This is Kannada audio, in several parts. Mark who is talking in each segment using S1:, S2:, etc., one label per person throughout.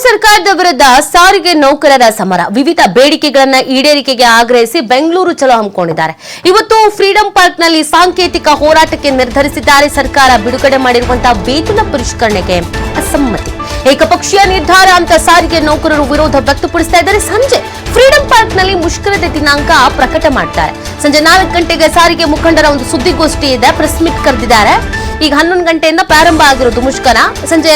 S1: ಸರ್ಕಾರದ ವಿರುದ್ಧ ಸಾರಿಗೆ ನೌಕರರ ಸಮರ. ವಿವಿಧ ಬೇಡಿಕೆಗಳನ್ನ ಈಡೇರಿಕೆಗೆ ಆಗ್ರಹಿಸಿ ಬೆಂಗಳೂರು ಚಲೋ ಹಮ್ಮಿಕೊಂಡಿದ್ದಾರೆ. ಇವತ್ತು ಫ್ರೀಡಂ ಪಾರ್ಕ್ನಲ್ಲಿ ಸಾಂಕೇತಿಕ ಹೋರಾಟಕ್ಕೆ ನಿರ್ಧರಿಸಿದ್ದಾರೆ. ಸರ್ಕಾರ ಬಿಡುಗಡೆ ಮಾಡಿರುವಂತಹ ವೇತನ ಪರಿಷ್ಕರಣೆಗೆ ಅಸಮ್ಮತಿ, ಏಕಪಕ್ಷೀಯ ನಿರ್ಧಾರ ಅಂತ ಸಾರಿಗೆ ನೌಕರರು ವಿರೋಧ ವ್ಯಕ್ತಪಡಿಸ್ತಾ ಇದ್ದಾರೆ. ಸಂಜೆ ಫ್ರೀಡಂ ಪಾರ್ಕ್ನಲ್ಲಿ ಮುಷ್ಕರದ ದಿನಾಂಕ ಪ್ರಕಟ ಮಾಡ್ತಾರೆ. ಸಂಜೆ 4 ಗಂಟೆಗೆ ಸಾರಿಗೆ ಮುಖಂಡರ ಒಂದು ಸುದ್ದಿಗೋಷ್ಠಿ ಇದೆ, ಪ್ರೆಸ್ ಮೀಟ್ ಕರೆದಿದ್ದಾರೆ. ಈಗ 11 ಗಂಟೆಯಿಂದ ಪ್ರಾರಂಭ ಆಗಿರೋದು ಮುಷ್ಕರ. ಸಂಜೆ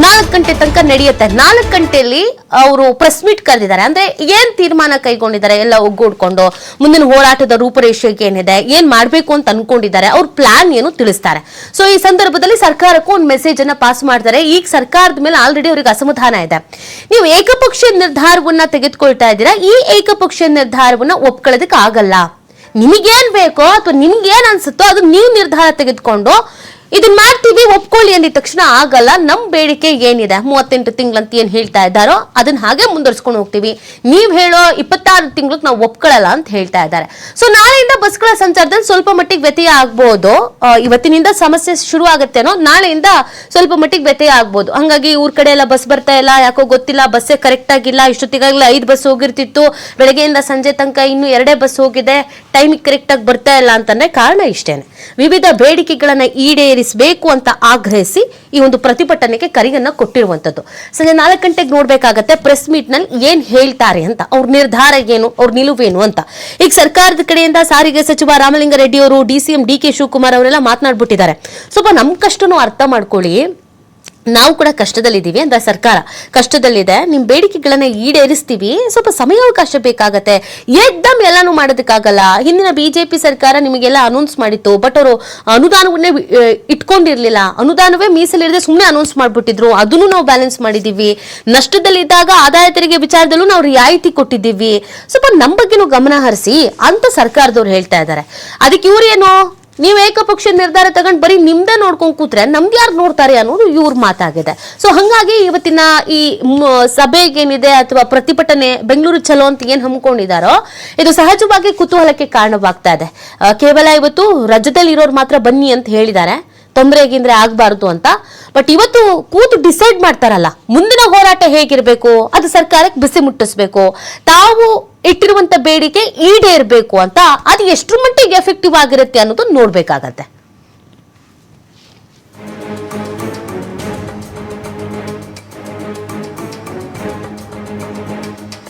S1: 4 ಗಂಟೆ ತನಕ ನಡೆಯುತ್ತೆ. 4 ಗಂಟೆಯಲ್ಲಿ ಅವರು ಪ್ರೆಸ್ ಮೀಟ್ ಕರೆದಿದ್ದಾರೆ. ಅಂದ್ರೆ ಏನ್ ತೀರ್ಮಾನ ಕೈಗೊಂಡಿದ್ದಾರೆ, ಎಲ್ಲ ಒಗ್ಗೂಡ್ಕೊಂಡು ಮುಂದಿನ ಹೋರಾಟದ ರೂಪರೇಷೆಗೆ ಏನಿದೆ, ಏನ್ ಮಾಡ್ಬೇಕು ಅಂತ ಅನ್ಕೊಂಡಿದ್ದಾರೆ, ಅವ್ರ ಪ್ಲಾನ್ ಏನು ತಿಳಿಸ್ತಾರೆ. ಸೊ ಈ ಸಂದರ್ಭದಲ್ಲಿ ಸರ್ಕಾರಕ್ಕೂ ಒಂದು ಮೆಸೇಜ್ ಅನ್ನ ಪಾಸ್ ಮಾಡ್ತಾರೆ. ಈಗ ಸರ್ಕಾರದ ಮೇಲೆ ಆಲ್ರೆಡಿ ಅವರಿಗೆ ಅಸಮಾಧಾನ ಇದೆ. ನೀವು ಏಕಪಕ್ಷೀಯ ನಿರ್ಧಾರವನ್ನ ತೆಗೆದುಕೊಳ್ತಾ ಇದ್ದೀರಾ, ಈ ಏಕಪಕ್ಷೀಯ ನಿರ್ಧಾರವನ್ನ ಒಪ್ಕೊಳ್ಳೋದಕ್ಕೆ ಆಗಲ್ಲ. ನಿಮಗೇನ್ ಬೇಕೋ ಅಥವಾ ನಿಮ್ಗೇನ್ ಅನ್ಸುತ್ತೋ ಅದು ನೀವು ನಿರ್ಧಾರ ತೆಗೆದುಕೊಂಡು ಇದನ್ನ ಮಾಡ್ತೀವಿ ಒಪ್ಕೊಳ್ಳಿ ಅಂದಿದ ತಕ್ಷಣ ಆಗಲ್ಲ. ನಮ್ ಬೇಡಿಕೆ ಏನಿದೆ 38 ತಿಂಗಳಂತ ಏನ್ ಹೇಳ್ತಾ ಇದ್ದಾರೋ ಅದನ್ನ ಹಾಗೆ ಮುಂದುವರ್ಸ್ಕೊಂಡು ಹೋಗ್ತೀವಿ. ನೀವ್ ಹೇಳೋ 26 ತಿಂಗಳು ನಾವು ಒಪ್ಕೊಳ್ಳಲ್ಲ ಅಂತ ಹೇಳ್ತಾ ಇದ್ದಾರೆ. ಸೊ ನಾಳೆಯಿಂದ ಬಸ್ಗಳ ಸಂಚಾರದಲ್ಲಿ ಸ್ವಲ್ಪ ಮಟ್ಟಿಗೆ ವ್ಯತ್ಯಯ ಆಗ್ಬಹುದು. ಇವತ್ತಿನಿಂದ ಸಮಸ್ಯೆ ಶುರು ಆಗುತ್ತೇನೋ, ನಾಳೆಯಿಂದ ಸ್ವಲ್ಪ ಮಟ್ಟಿಗೆ ವ್ಯತ್ಯಯ ಆಗ್ಬಹುದು. ಹಂಗಾಗಿ ಊರ್ ಕಡೆ ಎಲ್ಲ ಬಸ್ ಬರ್ತಾ ಇಲ್ಲ, ಯಾಕೋ ಗೊತ್ತಿಲ್ಲ, ಬಸ್ಸೇ ಕರೆಕ್ಟ್ ಆಗಿಲ್ಲ. ಇಷ್ಟೊತ್ತಿಗಾಗಲೇ 5 ಬಸ್ ಹೋಗಿರ್ತಿತ್ತು, ಬೆಳಗ್ಗೆಯಿಂದ ಸಂಜೆ ತನಕ ಇನ್ನು 2 ಬಸ್ ಹೋಗಿದೆ, ಟೈಮಿಗೆ ಕರೆಕ್ಟ್ ಆಗಿ ಬರ್ತಾ ಇಲ್ಲ ಅಂತಂದ್ರೆ ಕಾರಣ ಇಷ್ಟೇನೆ. ವಿವಿಧ ಬೇಡಿಕೆಗಳನ್ನ ಈಡೇರಿಸಬೇಕು ಅಂತ ಆಗ್ರಹಿಸಿ ಈ ಒಂದು ಪ್ರತಿಭಟನೆಗೆ ಕರೆಯನ್ನ ಕೊಟ್ಟಿರುವಂತದ್ದು. ಸಂಜೆ 4 ಗಂಟೆಗೆ ನೋಡ್ಬೇಕಾಗತ್ತೆ ಪ್ರೆಸ್ ಮೀಟ್ ನಲ್ಲಿ ಏನ್ ಹೇಳ್ತಾರೆ ಅಂತ, ಅವ್ರ ನಿರ್ಧಾರ ಏನು, ಅವ್ರ ನಿಲುವೇನು ಅಂತ. ಈಗ ಸರ್ಕಾರದ ಕಡೆಯಿಂದ ಸಾರಿಗೆ ಸಚಿವ ರಾಮಲಿಂಗಾರೆಡ್ಡಿ ಅವರು, DCM DK ಶಿವಕುಮಾರ್ ಅವರೆಲ್ಲ ಮಾತನಾಡ್ಬಿಟ್ಟಿದ್ದಾರೆ. ಸ್ವಲ್ಪ ನಮ್ ಕಷ್ಟನೂ ಅರ್ಥ ಮಾಡ್ಕೊಳ್ಳಿ, ನಾವು ಕೂಡ ಕಷ್ಟದಲ್ಲಿದ್ದೀವಿ ಅಂತ. ಸರ್ಕಾರ ಕಷ್ಟದಲ್ಲಿದೆ, ನಿಮ್ ಬೇಡಿಕೆಗಳನ್ನ ಈಡೇರಿಸ್ತೀವಿ, ಸ್ವಲ್ಪ ಸಮಯಾವಕಾಶ ಬೇಕಾಗತ್ತೆ. ಏಕ್ದಮ್ ಎಲ್ಲಾನು ಮಾಡೋದಕ್ಕಾಗಲ್ಲ. ಹಿಂದಿನ ಬಿಜೆಪಿ ಸರ್ಕಾರ ನಿಮಗೆಲ್ಲ ಅನೌನ್ಸ್ ಮಾಡಿತ್ತು, ಬಟ್ ಅವರು ಅನುದಾನವನ್ನೇ ಇಟ್ಕೊಂಡಿರ್ಲಿಲ್ಲ. ಅನುದಾನವೇ ಮೀಸಲಿರದೆ ಸುಮ್ಮನೆ ಅನೌನ್ಸ್ ಮಾಡ್ಬಿಟ್ಟಿದ್ರು. ಅದನ್ನು ನಾವು ಬ್ಯಾಲೆನ್ಸ್ ಮಾಡಿದೀವಿ. ನಷ್ಟದಲ್ಲಿದ್ದಾಗ ಆದಾಯ ತೆರಿಗೆ ವಿಚಾರದಲ್ಲೂ ನಾವು ರಿಯಾಯಿತಿ ಕೊಟ್ಟಿದ್ದೀವಿ. ಸ್ವಲ್ಪ ನಮ್ಮ ಬಗ್ಗೆನೂ ಗಮನ ಹರಿಸಿ ಅಂತ ಸರ್ಕಾರದವ್ರು ಹೇಳ್ತಾ ಇದ್ದಾರೆ. ಅದಕ್ಕೆ ಇವ್ರೇನು, ನೀವು ಏಕಪಕ್ಷ ನಿರ್ಧಾರ ತಗೊಂಡು ಬರೀ ನಿಮ್ದೇ ನೋಡ್ಕೊಂಡ್ ಕೂತ್ರೆ ನಮ್ದು ಯಾರು ನೋಡ್ತಾರೆ ಅನ್ನೋದು ಇವ್ರ ಮಾತಾಗಿದೆ. ಸೊ ಹಂಗಾಗಿ ಇವತ್ತಿನ ಈ ಸಭೆಗೇನಿದೆ ಅಥವಾ ಪ್ರತಿಭಟನೆ ಬೆಂಗಳೂರು ಚಲೋ ಅಂತ ಏನ್ ಹಮ್ಮಿಕೊಂಡಿದಾರೋ ಇದು ಸಹಜವಾಗಿ ಕುತೂಹಲಕ್ಕೆ ಕಾರಣವಾಗ್ತಾ ಇದೆ. ಕೇವಲ ಇವತ್ತು ರಾಜ್ಯದಲ್ಲಿ ಇರೋರು ಮಾತ್ರ ಬನ್ನಿ ಅಂತ ಹೇಳಿದ್ದಾರೆ, ತೊಂದರೆಗಿಂದ್ರೆ ಆಗ್ಬಾರ್ದು ಅಂತ. ಬಟ್ ಇವತ್ತು ಕೂತು ಡಿಸೈಡ್ ಮಾಡ್ತಾರಲ್ಲ ಮುಂದಿನ ಹೋರಾಟ ಹೇಗಿರ್ಬೇಕು, ಅದು ಸರ್ಕಾರಕ್ಕೆ ಬಿಸಿ ಮುಟ್ಟಿಸ್ಬೇಕು, ತಾವು ಇಟ್ಟಿರುವಂತ ಬೇಡಿಕೆ ಈಡೇರ್ಬೇಕು ಅಂತ. ಅದು ಎಷ್ಟರ ಮಟ್ಟಿಗೆ ಎಫೆಕ್ಟಿವ್ ಆಗಿರುತ್ತೆ ಅನ್ನೋದು ನೋಡ್ಬೇಕಾಗತ್ತೆ.